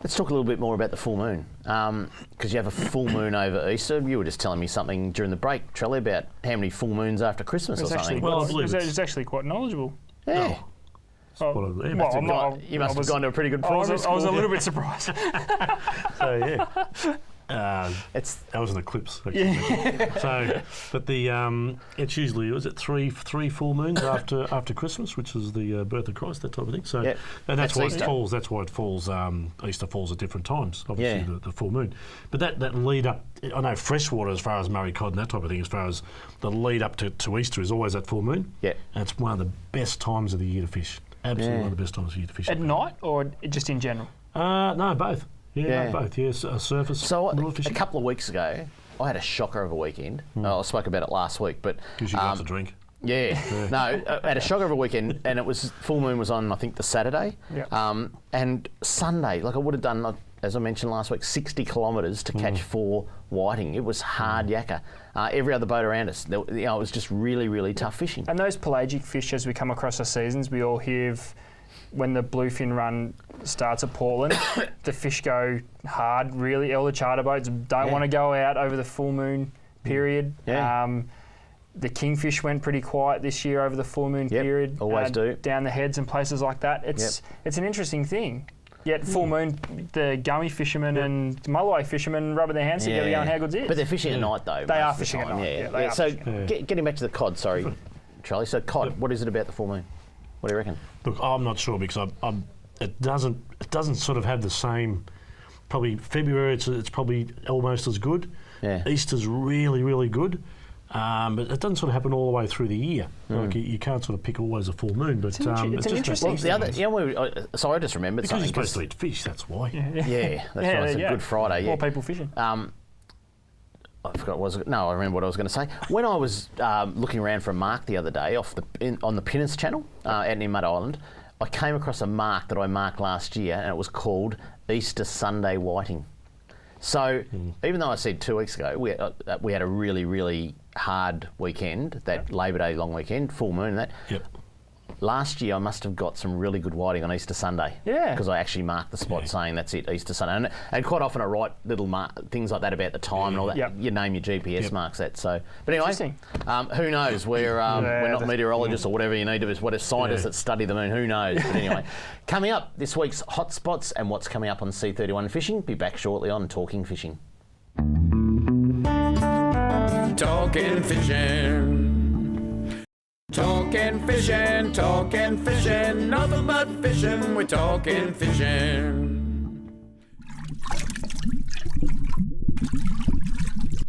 Let's talk a little bit more about the full moon, because you have a full moon over Easter. You were just telling me something during the break, Trelly, about how many full moons after Christmas or something. It's actually quite knowledgeable. Yeah. You must have gone to a pretty good primary school. I was a little bit surprised. So yeah. That was an eclipse. So, but it's usually three full moons after Christmas, which is the birth of Christ, that type of thing. So, and that's why Easter. That's why it falls. Easter falls at different times. Obviously, the full moon. But that lead up, I know freshwater as far as Murray cod and that type of thing. As far as the lead up to Easter is always that full moon. Yeah, and it's one of the best times of the year to fish. Absolutely one of the best times of the year to fish. At night or just in general? No, both. Yeah, both. Yes, surface. So a couple of weeks ago, I had a shocker of a weekend. I spoke about it last week, but gives you lots to drink. Yeah. No, I had a shocker of a weekend, and it was full moon was on I think the Saturday, and Sunday. Like I would have done, as I mentioned last week, 60 kilometres to catch 4 whiting. It was hard yakka. Every other boat around us, it was just really, really tough fishing. And those pelagic fish, as we come across the seasons, we all hear when the bluefin run starts at Portland, the fish go hard, really. All the charter boats don't want to go out over the full moon period. The kingfish went pretty quiet this year over the full moon period. Always do. Down the heads and places like that. It's an interesting thing. Yet full moon, the gummy fishermen and mulloway fishermen rubbing their hands together going, how good's it? But they're fishing at night though. They are fishing at night. So getting back to the cod, sorry, Charlie. So cod, what is it about the full moon? What do you reckon? Look, I'm not sure because it doesn't sort of have the same. Probably February, it's probably almost as good. Yeah. Easter's really, really good. But it doesn't sort of happen all the way through the year. Like you can't sort of pick always a full moon. But it's an interesting. Sorry, I just remembered because something. You're supposed to eat fish. That's why. Yeah, that's right. It's a Good Friday. More people fishing. I forgot I remember what I was going to say. When I was looking around for a mark the other day on the Pinnis channel out near Mud Island, I came across a mark that I marked last year, and it was called Easter Sunday whiting. So even though I said 2 weeks ago we had a really, really hard weekend, that Labor Day long weekend, full moon and that. Yep. Last year I must have got some really good whiting on Easter Sunday. Yeah. Because I actually marked the spot saying that's it, Easter Sunday. And quite often I write little things like that about the time and all that. Yep. You name your GPS marks that. So, but anyway, who knows? We're not meteorologists or whatever you need to be. What if scientists that study the moon? Who knows? But anyway, coming up this week's hotspots and what's coming up on C31 Fishing. Be back shortly on Talking Fishing. Talking fishing. Talking fishing, nothing but fishing, we're talking fishing.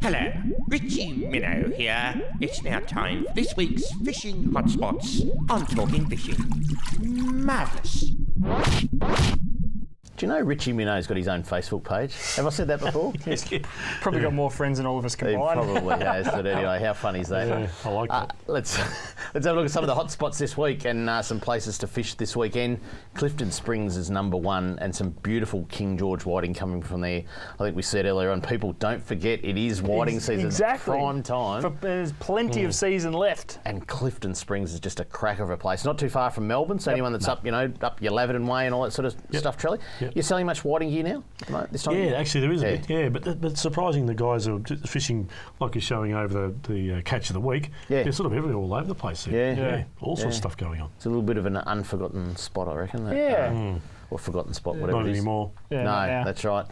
Hello, Richie Minnow here. It's now time for this week's Fishing Hotspots on Talking Fishing. Marvellous. Do you know Richie Minot's got his own Facebook page? Have I said that before? He's probably got more friends than all of us He combined. probably has. But anyway, how funny is that? Yeah, I like that. Let's have a look at some of the hot spots this week and some places to fish this weekend. Clifton Springs is number one, and some beautiful King George whiting coming from there. I think we said earlier on, people don't forget it is whiting season. Exactly. Prime time. There's plenty of season left. And Clifton Springs is just a cracker of a place. Not too far from Melbourne, so anyone that's up your Laverton Way and all that sort of stuff, Trelly. Yep. You're selling much whiting gear now this time? Yeah, actually there is a bit. Yeah, but it's surprising the guys are fishing like you're showing over the catch of the week. Yeah. They're sort of everywhere all over the place. Yeah. All sorts of stuff going on. It's a little bit of an unforgotten spot, I reckon. Or forgotten spot, whatever Not it is. anymore. Yeah, No, that's right.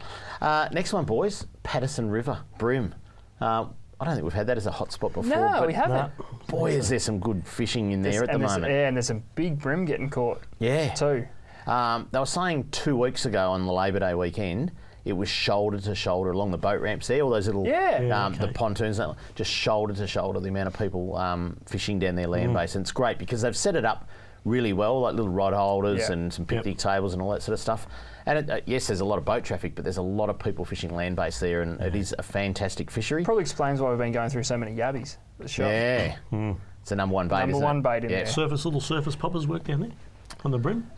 Next one, boys, Patterson River, Brim. I don't think we've had that as a hot spot before. No, but we haven't. Boy, is there some good fishing in there at the moment. Yeah, and there's some big brim getting caught. Yeah. Too. They were saying 2 weeks ago on the Labor Day weekend, it was shoulder to shoulder along the boat ramps there, all those little the pontoons, just shoulder to shoulder, the amount of people fishing down their land base. And it's great because they've set it up really well, like little rod holders and some picnic tables and all that sort of stuff. And yes, there's a lot of boat traffic, but there's a lot of people fishing land base there, and it is a fantastic fishery. Probably explains why we've been going through so many yabbies. Yeah. It's the number one bait, Number one bait in there. Little surface poppers work down there on the Brim.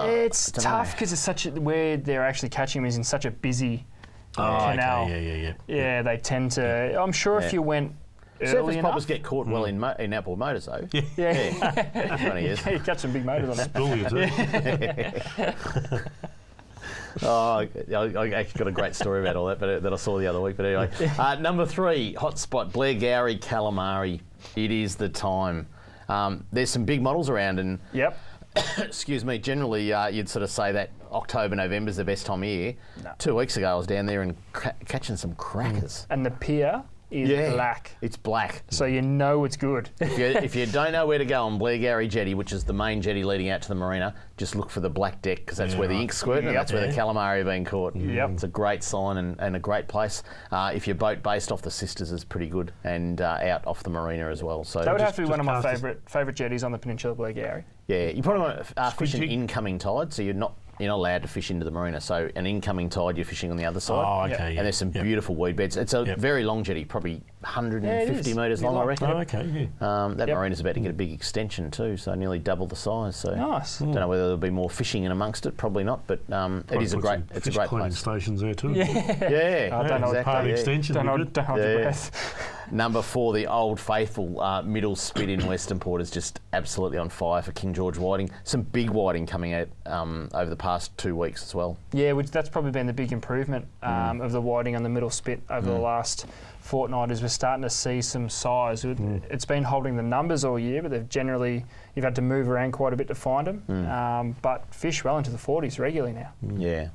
It's tough because it's where they're actually catching them is in such a busy canal. Okay. Yeah, they tend to. I'm sure if you went Surface early enough. poppers get caught well in outboard motors, though. Yeah. Funny is. You catch some big motors on that. Brilliant, eh? Oh, I actually got a great story about all that, but that I saw the other week. But anyway, number 3, hotspot, Blair Gowrie, calamari. It is the time. There's some big models around, and excuse me, generally you'd sort of say that October, November is the best time of year. No. 2 weeks ago I was down there and catching some crackers. And the pier is black. It's black. So you know it's good. If you don't know where to go on Blair Gowrie Jetty, which is the main jetty leading out to the marina, just look for the black deck because that's where the ink's squirting and that's where the calamari are being caught. It's a great sign and a great place. If your boat based off the Sisters is pretty good and out off the marina as well. So that would have to be one of my favourite jetties on the peninsula of Blair Gowrie. Yeah, you probably want to fish an incoming tide, so you're not allowed to fish into the marina. So an incoming tide, you're fishing on the other side. Oh, okay. And there's some beautiful weed beds. It's a very long jetty, probably 150 metres long, I reckon. Oh, okay. That marina's about to get a big extension too, so nearly double the size. So nice. Don't know whether there'll be more fishing in amongst it. Probably not, but it is a great place. Stations there too. I don't know. Part extension. Don't hold your breath. Number 4, the Old Faithful middle spit in Western Port is just absolutely on fire for King George whiting. Some big whiting coming out over the past 2 weeks as well. Yeah, that's probably been the big improvement of the whiting on the middle spit over the last fortnight, is we're starting to see some size. It's been holding the numbers all year, but you've had to move around quite a bit to find them. But fish well into the 40s regularly now. Yeah.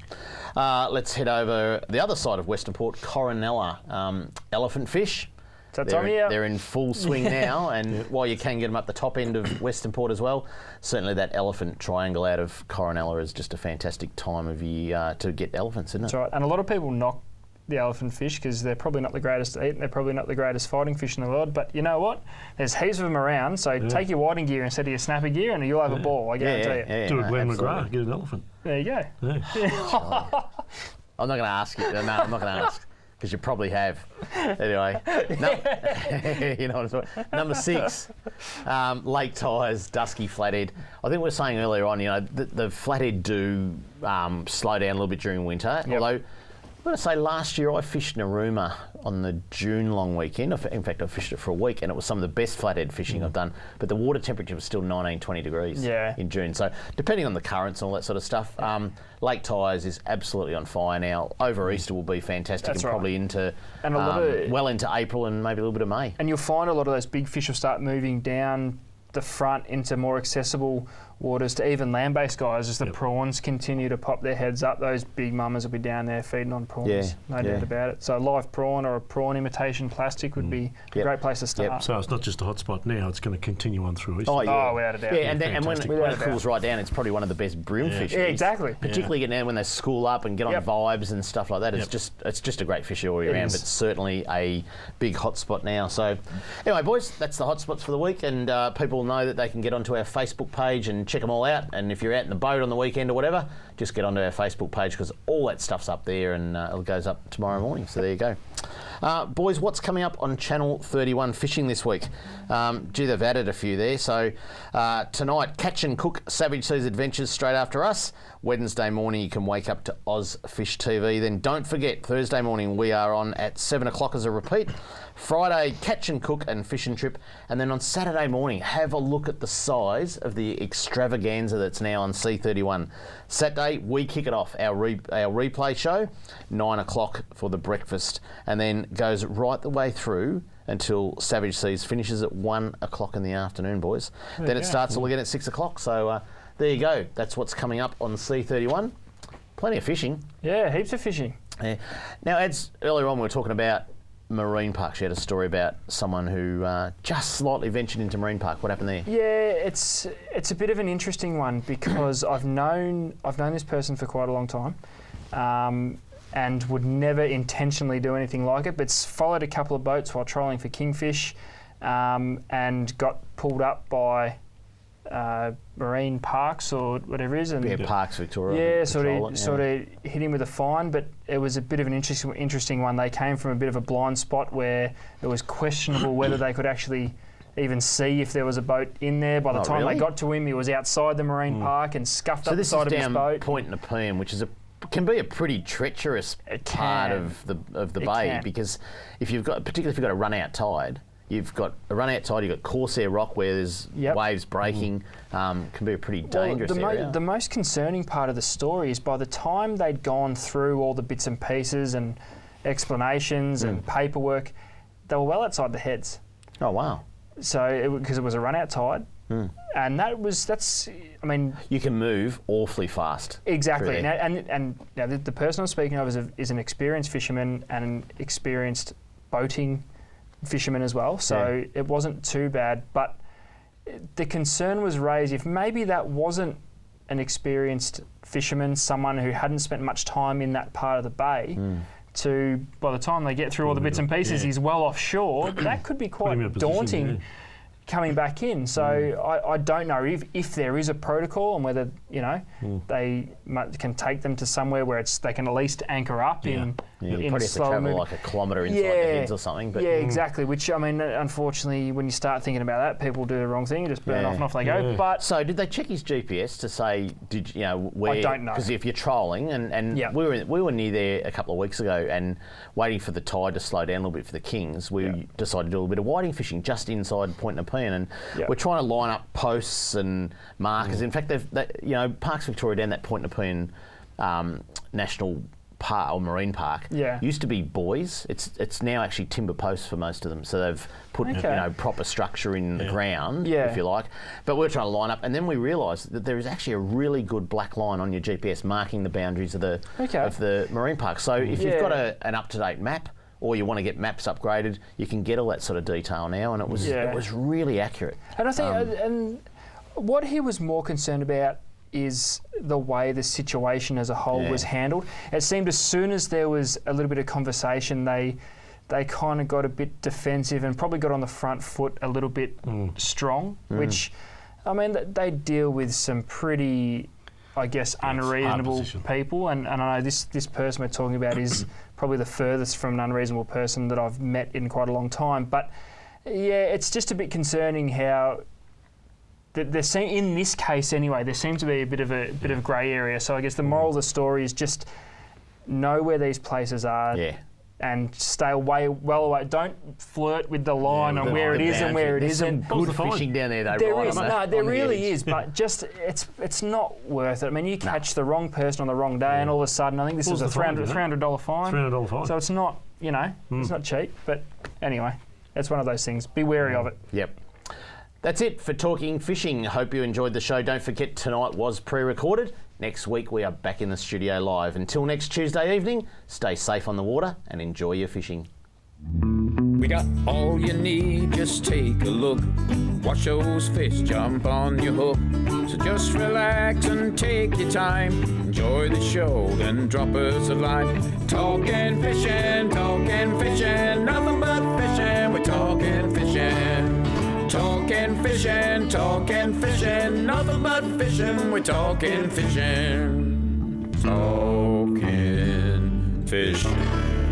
Let's head over the other side of Western Port, Coronella. Elephant fish. They're in full swing now, and while you can get them up the top end of Western Port as well, certainly that elephant triangle out of Coronella is just a fantastic time of year to get elephants, isn't it? That's right. And a lot of people knock the elephant fish because they're probably not the greatest to eat and they're probably not the greatest fighting fish in the world. But you know what? There's heaps of them around, so take your whiting gear instead of your snapper gear and you'll have a ball, I guarantee you. Do a Glenn McGrath, get an elephant. There you go. I'm not going to ask you. No, I'm not going to ask. Because you probably have. Anyway, you know what I'm talking. Number 6, lake tyres, dusky flathead. I think we were saying earlier on, the flathead do slow down a little bit during winter. Although, I'm going to say last year I fished Narooma on the June long weekend. In fact, I fished it for a week and it was some of the best flathead fishing I've done. But the water temperature was still 19, 20 degrees in June. So depending on the currents and all that sort of stuff, Lake Tyres is absolutely on fire now. Over Easter will be fantastic. That's and probably into well into April and maybe a little bit of May. And you'll find a lot of those big fish will start moving down the front into more accessible waters to even land-based guys as the prawns continue to pop their heads up. Those big mamas will be down there feeding on prawns, no doubt about it. So a live prawn or a prawn imitation plastic would be a great place to start. So it's not just a hot spot now, it's going to continue on through Easter. Oh, without a doubt. Yeah, and when it cools right down, it's probably one of the best bream fish. Yeah, exactly. Particularly getting out when they school up and get on vibes and stuff like that. It's just a great fish all year round, but certainly a big hot spot now. So anyway, boys, that's the hot spots for the week, and people know that they can get onto our Facebook page and can check them all out. And if you're out in the boat on the weekend or whatever, just get onto our Facebook page because all that stuff's up there and it goes up tomorrow morning. So there you go. Boys, what's coming up on Channel 31 fishing this week? They've added a few there. So tonight, Catch and Cook Savage Seas Adventures straight after us. Wednesday morning, you can wake up to Oz Fish TV. Then don't forget, Thursday morning, we are on at 7 o'clock as a repeat. Friday, Catch and Cook and Fish and Trip. And then on Saturday morning, have a look at the size of the extravaganza that's now on C31. Saturday, we kick it off, our replay show, 9 o'clock for the breakfast, and then goes right the way through until Savage Seas finishes at 1 o'clock in the afternoon, boys. Then it starts all again at 6 o'clock. So there you go. That's what's coming up on C31. Plenty of fishing. Yeah, heaps of fishing. Yeah. Now, Ads, earlier on we were talking about marine parks. You had a story about someone who just slightly ventured into marine park. What happened there? Yeah, it's a bit of an interesting one because I've known this person for quite a long time, and would never intentionally do anything like it. But followed a couple of boats while trolling for kingfish, and got pulled up by marine parks or whatever it is, and Parks Victoria. Yeah, sort of hit him with a fine, but it was a bit of an interesting one. They came from a bit of a blind spot where it was questionable whether they could actually even see if there was a boat in there. By the time they got to him, he was outside the marine park and scuffed up the side of his boat. So this is down Point Nepean, which is can be a pretty treacherous part of the bay, because if you've got, particularly if you've got a run out tide. You've got a run out tide, you've got Corsair Rock where there's waves breaking, can be a pretty dangerous area. The most concerning part of the story is by the time they'd gone through all the bits and pieces and explanations and paperwork, they were well outside the heads. Oh, wow. So, because it was a run out tide. And that's, I mean... You can move awfully fast. Exactly. Now, the person I'm speaking of is an experienced fisherman and an experienced boating fishermen as well, so it wasn't too bad, but the concern was raised if maybe that wasn't an experienced fisherman, someone who hadn't spent much time in that part of the bay, to by the time they get through all the bits and pieces, he's well offshore. That could be quite daunting. Coming back in, so I don't know if there is a protocol and whether they can take them to somewhere where they can at least anchor up in probably have to travel like a kilometre inside the heads or something. But exactly. Which I mean, unfortunately, when you start thinking about that, people do the wrong thing, just burn off and off they go. But so did they check his GPS to say where? I don't know, because if you're trolling and we were near there a couple of weeks ago and waiting for the tide to slow down a little bit for the kings, we decided to do a little bit of whiting fishing just inside Point Nepean. And we're trying to line up posts and markers. In fact, Parks Victoria down that Point Nepean National Park or Marine Park used to be buoys. It's now actually timber posts for most of them. So they've put proper structure in the ground, if you like. But we're trying to line up, and then we realised that there is actually a really good black line on your GPS marking the boundaries of the marine park. So if you've got an up-to-date map, or you want to get maps upgraded, you can get all that sort of detail now, and it was really accurate. And I think, and what he was more concerned about is the way the situation as a whole was handled. It seemed as soon as there was a little bit of conversation, they kind of got a bit defensive and probably got on the front foot a little bit strong, which, I mean, they deal with some pretty, I guess, unreasonable people, and I know this person we're talking about is probably the furthest from an unreasonable person that I've met in quite a long time. But it's just a bit concerning how in this case anyway, there seems to be a bit of grey area. So I guess the moral of the story is just know where these places are. And stay well away. Don't flirt with the line on where it is and where it isn't. Good fishing down there, though. There really is, but just it's not worth it. I mean, you catch the wrong person on the wrong day, and all of a sudden, I think this is a $300 fine. $300 fine. So it's not, it's not cheap. But anyway, it's one of those things. Be wary of it. Yep. That's it for Talking Fishing. Hope you enjoyed the show. Don't forget, tonight was pre-recorded. Next week, we are back in the studio live. Until next Tuesday evening, stay safe on the water and enjoy your fishing. We got all you need, just take a look. Watch those fish jump on your hook. So just relax and take your time. Enjoy the show, then drop us a line. Talking fishing, nothing but fishing. We're talking fishing. Talking fishing, nothing but fishing. fishing, we're talking fishing. Talking fishing.